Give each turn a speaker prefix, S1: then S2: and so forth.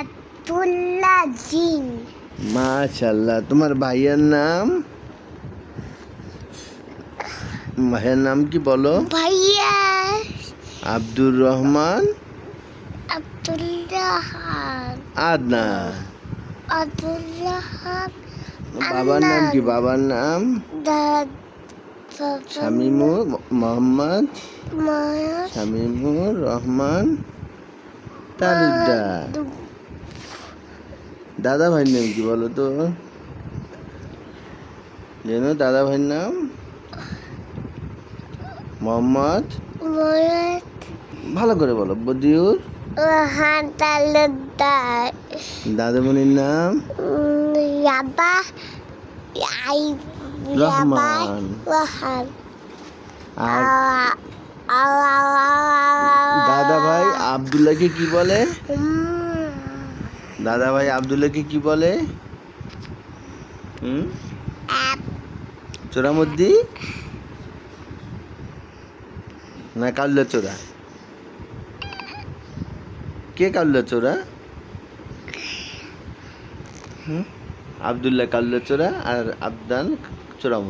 S1: আব্দুল্লাহ জিন।
S2: মাশাআল্লাহ। তোমার ভাইয়ের নাম? ভাইয়ের নাম কি বলো?
S1: ভাইয়া
S2: আব্দুর রহমান
S1: আব্দুল্লাহান।
S2: আদনান।
S1: আব্দুল্লাহান
S2: বাবার নাম কি? বাবার নাম শামিমুর মোহাম্মদ শামিমুর রহমান তালুকদার। দাদা ভাইয়ের নাম কি বলো তো? জানো দাদা ভাইয়ের নাম? মোহাম্মদ, ভালো করে বলো। বদিউর
S1: রহমান তালুকদার।
S2: দাদামণির নাম?
S1: রাবা
S2: রহমান।
S1: রহমান।
S2: আর দাদা ভাই আব্দুল্লাহকে কি বলে? দাদা ভাই আব্দুল্লাহকে কি বলে? চোরামুদ্দি না কাল্লা চোরা? কে কাল্লা চোরা? আব্দুল্লাহ কাল্লা চোরা আর আবদান চোরামুদ্দি।